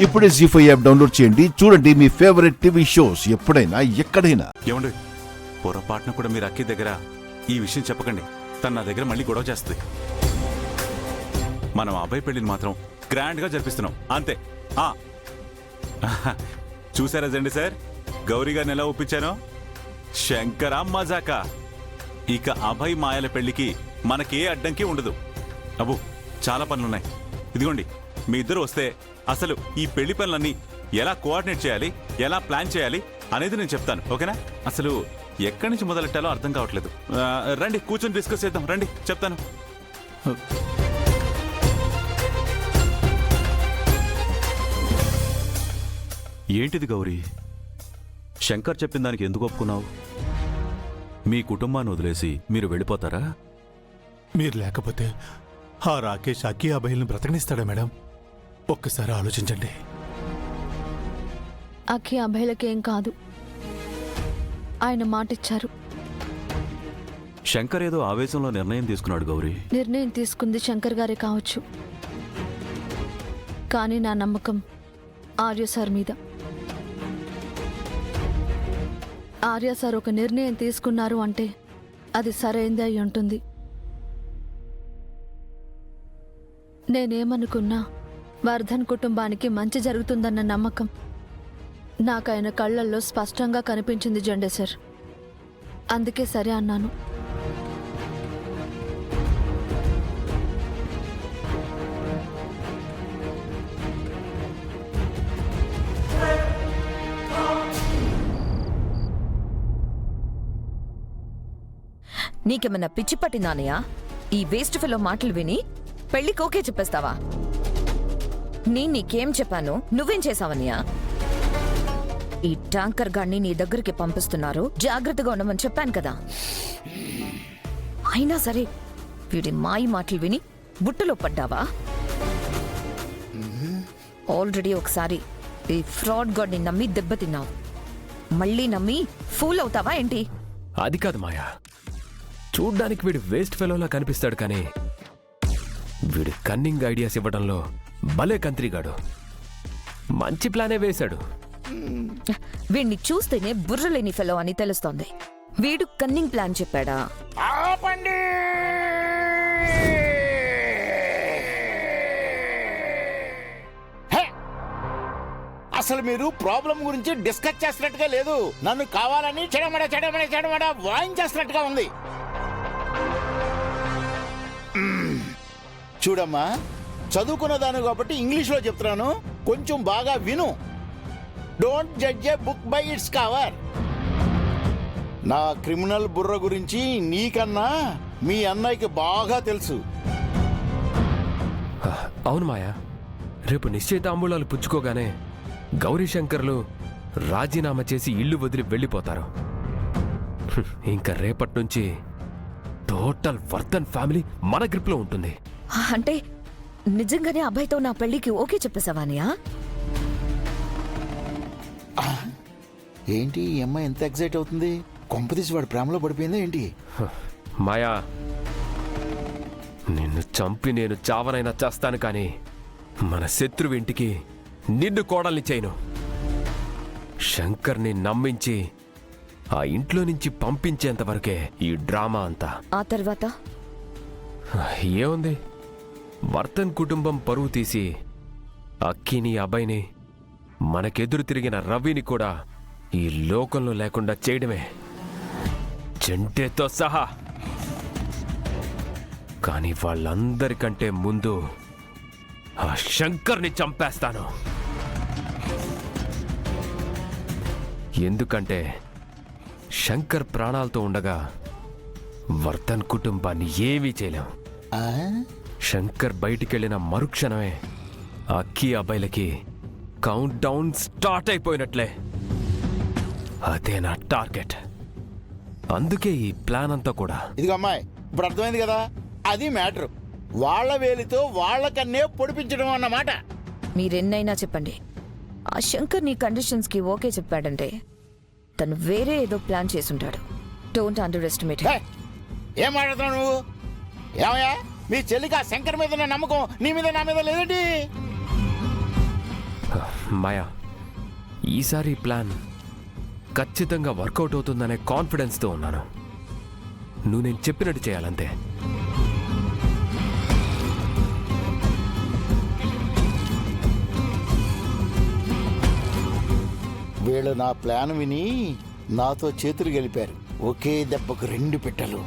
ఇప్పుడే జీ5 app download చేయండి. చూడండి మీ ఫేవరెట్ టీవీ షోస్ ఎప్పుడైనా ఎక్కడైనా. ఏమండి, పొరపాటున కూడా మీరు అక్కి దగ్గర ఈ విషయం చెప్పకండి. తను నా దగ్గర మళ్ళీ గొడవ చేస్తుంది. మనం అబ్బాయి పెళ్లిని మాత్రం గ్రాండ్ గా జరిపిస్తున్నాం అంతే. చూసారా జండి సార్, గౌరీ గారిని ఎలా ఒప్పించానో? శంకరా మజాకా. ఇక అభయ్ మాయల పెళ్లికి మనకే అడ్డంకి ఉండదు. అబ్బు, చాలా పనులున్నాయి. ఇదిగోండి, మీ ఇద్దరు వస్తే అసలు ఈ పెళ్లి పనులన్నీ ఎలా కోఆర్డినేట్ చేయాలి, ఎలా ప్లాన్ చేయాలి అనేది నేను చెప్తాను. ఓకేనా? అసలు ఎక్కడి నుంచి మొదలెట్టాలో అర్థం కావట్లేదు. రండి, కూర్చొని డిస్కస్ చేద్దాం. రండి, చెప్తాను. ఏంటిది గౌరీ? శంకర్ చెప్పిన దానికి ఎందుకు ఒప్పుకున్నావు? మీ కుటుంబాన్ని వదిలేసి మీరు వెళ్ళిపోతారా? మీరు లేకపోతే ఆ రాకేష్ అక్కి అభయల్ని బ్రతకనిస్తాడా మేడం? ఒక్కసారి ఆలోచించండి. అక్కి అభయలకేం కాదు, ఆయన మాటిచ్చారు. శంకర్ ఏదో ఆవేశంలో నిర్ణయం తీసుకున్నాడు గౌరీ. నిర్ణయం తీసుకుంది శంకర్ గారే కావచ్చు, కానీ నా నమ్మకం ఆర్య సార్ మీద. ఆర్య సార్ ఒక నిర్ణయం తీసుకున్నారు అంటే అది సరైందే అయి ఉంటుంది. నేనేమనుకున్నా వర్ధన్ కుటుంబానికి మంచి జరుగుతుందన్న నమ్మకం నాకు ఆయన కళ్ళల్లో స్పష్టంగా కనిపించింది జెండే సార్. అందుకే సరే అన్నాను. నీకేమన్నా పిచ్చి పట్టిందానయ్యా? ఈ వేస్ట్ ఫెలో మాటలు విని పెళ్లికి ఓకే చెప్పేస్తావా? నీకేం చెప్పాను, నువ్వేం చేసావనియా? ఈ ట్యాంకర్ గాన్ని నీ దగ్గరికి పంపిస్తున్నారు, జాగ్రత్తగా ఉండమని చెప్పాను కదా. అయినా సరే వీడి మాయి మాటలు విని బుట్టలో పడ్డావా? ఆల్రెడీ ఒకసారి ఈ ఫ్రాడ్ గాడ్ని నమ్మి దెబ్బతిన్నావు. మళ్ళీ నమ్మి ఫూల్ అవుతావా ఏంటి? అది కాదు మాయా, చూడ్డానికి వీడు వేస్ట్ ఫెలోలా కనిపిస్తాడు, కానీ వీడు కన్నింగ్ ఐడియాస్ ఇవ్వడంలో భలే కంత్రిగాడు. మంచి ప్లానే వేశాడు. వీడిని చూస్తేనే బుర్రలేని ఫెలో అని తెలుస్తోంది. వీడు కన్నింగ్ ప్లాన్ చెప్పాడా? అసలు మీరు ప్రాబ్లం గురించి డిస్కస్ చేస్తున్నట్టుగా లేదు. నన్ను కావాలని చెడమడ చెడమడ చెడమడ వాయించేస్తున్నట్టుగా ఉంది. చూడమ్మా, చదువుకున్నదాను కాబట్టి ఇంగ్లీష్లో చెప్తున్నాను, కొంచెం బాగా విను. Don't judge A book by its cover. నా క్రిమినల్ బుర్ర గురించి నీకన్నా మీ అన్నయ్యకి బాగా తెలుసు. అవును మాయా, రేపు నిశ్చయితాంబూలాలు పుచ్చుకోగానే గౌరీశంకర్లు రాజీనామా చేసి ఇల్లు వదిలి వెళ్ళిపోతారు. ఇంకా రేపటి నుంచి టోటల్ వర్ధన్ ఫ్యామిలీ మన గ్రిప్లో ఉంటుంది. అంటే నిజంగానే అబ్బాయితో నా పెళ్లికి ఓకే చెప్పేసావానియా? ఏంటి ఈ అమ్మాయి ఎంత ఎక్సైట్ అవుతుంది? కొంపదీసి వాడు ప్రేమలో పడిపోయిందా ఏంటి? మాయా, నిన్ను చంపి నేను చావనైనా చేస్తాను, కానీ మన శత్రువు ఇంటికి నిన్ను కోడల్ని చేయను. శంకర్ని నమ్మించి ఆ ఇంట్లో నుంచి పంపించేంత వరకే ఈ డ్రామా అంతా. ఆ తర్వాత ఏముంది, వర్ధన్ కుటుంబం పరువు తీసి అక్కిని అబ్బాయిని మనకెదురు తిరిగిన రవిని కూడా ఈ లోకంలో లేకుండా చేయడమే, జంటేతో సహా. కానీ వాళ్ళందరికంటే ముందు ఆ శంకర్ని చంపేస్తాను. ఎందుకంటే శంకర్ ప్రాణాలతో ఉండగా వర్ధన్ కుటుంబాన్ని ఏమీ చేయలేం. శంకర్ బయటికెళ్ళిన మరుక్షణమే అక్కి అబ్బాయిలకి కౌంట్ డౌన్ స్టార్ట్ అయిపోయినట్లే. అదే నా టార్గెట్. అందుకే ఈ ప్లాన్ అంతా కూడా. ఇదిగో అమ్మాయి, ఇప్పుడు అర్థమైంది కదా, అది మ్యాటర్. వాళ్ల వేలితో వాళ్లకన్నే పొడిపించడం అన్నమాట. మీరెన్నైనా చెప్పండి, ఆ శంకర్ నీ కండిషన్స్ కి ఓకే చెప్పాడంటే తను వేరే ఏదో ప్లాన్ చేసుంటాడు. Don't underestimate. ఏం మాట్లాడుతున్నావు నువ్వు? ఏమయ్యా, మీ చెల్లికి ఆ శంకర్ మీద నమ్మకం నీ మీద నా మీద లేదండి? మాయా, ఈసారి ప్లాన్ ఖచ్చితంగా వర్కౌట్ అవుతుందనే కాన్ఫిడెన్స్తో ఉన్నాను. నువ్వు నేను చెప్పినట్టు చేయాలంతే. వీళ్ళు నా ప్లాన్ విని నాతో చేతులు గెలిపారు. ఒకే దెబ్బకు 2 పిట్టలు.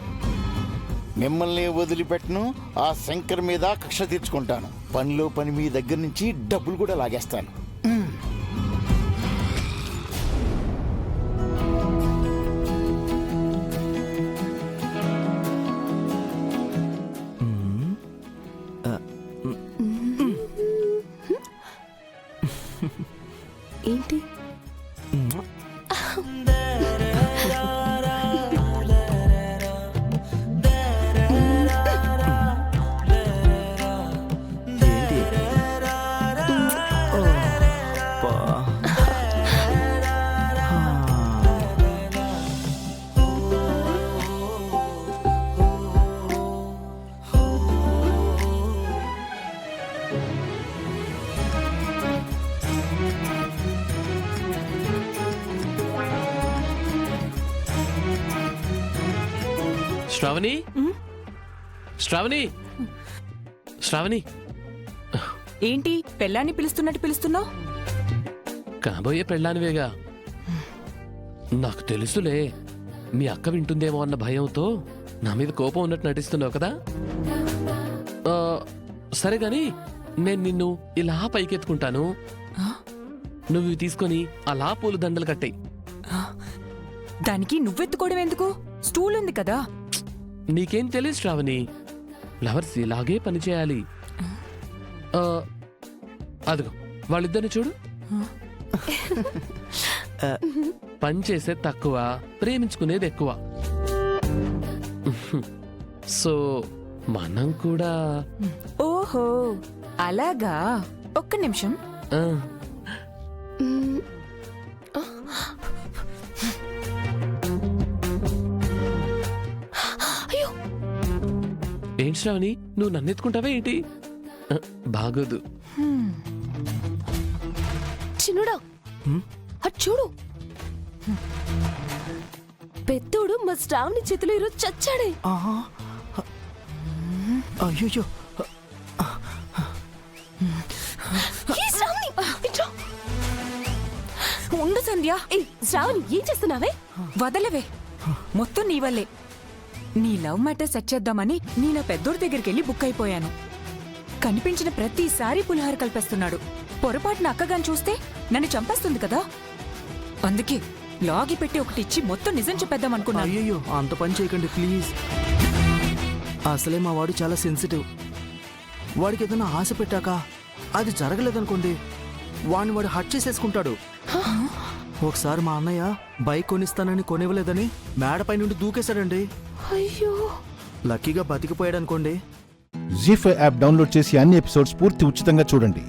మిమ్మల్ని వదిలిపెట్టను. ఆ శంకర్ మీద కక్ష తీర్చుకుంటాను. పనిలో పని మీ దగ్గర నుంచి డబ్బులు కూడా లాగేస్తాను. ఏంటి శ్రావణి, శ్రావణి, శ్రావణి, ఏంటి పెళ్ళాన్ని పిలుస్తున్నట్టు పిలుస్తున్నావు? కాబోయే పెళ్ళానివేగా. నాకు తెలుసులే, మీ అక్క వింటుందేమో అన్న భయంతో నా మీద కోపం ఉన్నట్టు నటిస్తున్నావు కదా. సరే గాని నేను నిన్ను ఇలా పైకెత్తుకుంటాను, నువ్వు ఇవి తీసుకొని అలా పూల దండలు కట్టాయి. దానికి నువ్వెత్తుకోవడం ఎందుకు? స్టూల్ ఉంది కదా. నీకేం తెలియదు శ్రావణి, ఫ్లవర్స్ ఇలాగే పనిచేయాలి. అదిగో వాళ్ళిద్దరిని చూడు. పని చేసేది తక్కువ, ప్రేమించుకునేది ఎక్కువ. సో మనం కూడా. ఓహో అలాగా. ఒక్క నిమిషం. ఆ, ఏంటి శ్రావణి, నువ్వు నన్ను ఎత్తుకుంటావే ఏంటి? బాగోదు. చిన్నుడా అటు చూడు. పెద్దోడు మా శ్రావణి చేతిలో ఈరోజు చచ్చాడే. అయ్యో, ఈ శ్రావణి, ఇటు రా. ఉండు సంధ్య. శ్రావణి ఏం చేస్తున్నావే? వదలవే, మొత్తం నీ వల్లే. నీ లవ్ మ్యాటర్ సెట్ చేద్దామని నీ నా పెద్దోడి దగ్గరికి వెళ్ళి బుక్ అయిపోయాను. కనిపించిన ప్రతిసారి పులిహార కలిపేస్తున్నాడు. పొరపాటున అక్కగాని చూస్తే నన్ను చంపేస్తుంది కదా. అందుకే లాగి పెట్టి ఒకటి ఇచ్చి మొత్తం నిజం చెప్పేద్దాం అనుకున్నాను. అయ్యో అంత పని చేయకండి ప్లీజ్. అసలే మా వాడు చాలా సెన్సిటివ్. వాడికి ఏదైనా ఆశ పెట్టాక అది జరగలేదనుకోండి, వాడిని వాడు హట్ చేసేసుకుంటాడు. ఒకసారి మా అన్నయ్య బైక్ కొనిస్తానని కొనివ్వలేదని మేడపై నుండి దూకేశాడండి. అయ్యో, లక్కీగా బతికిపోయాడు అనుకోండి. జీ5 యాప్ డౌన్లోడ్ చేసి అన్ని ఎపిసోడ్స్ పూర్తి ఉచితంగా చూడండి.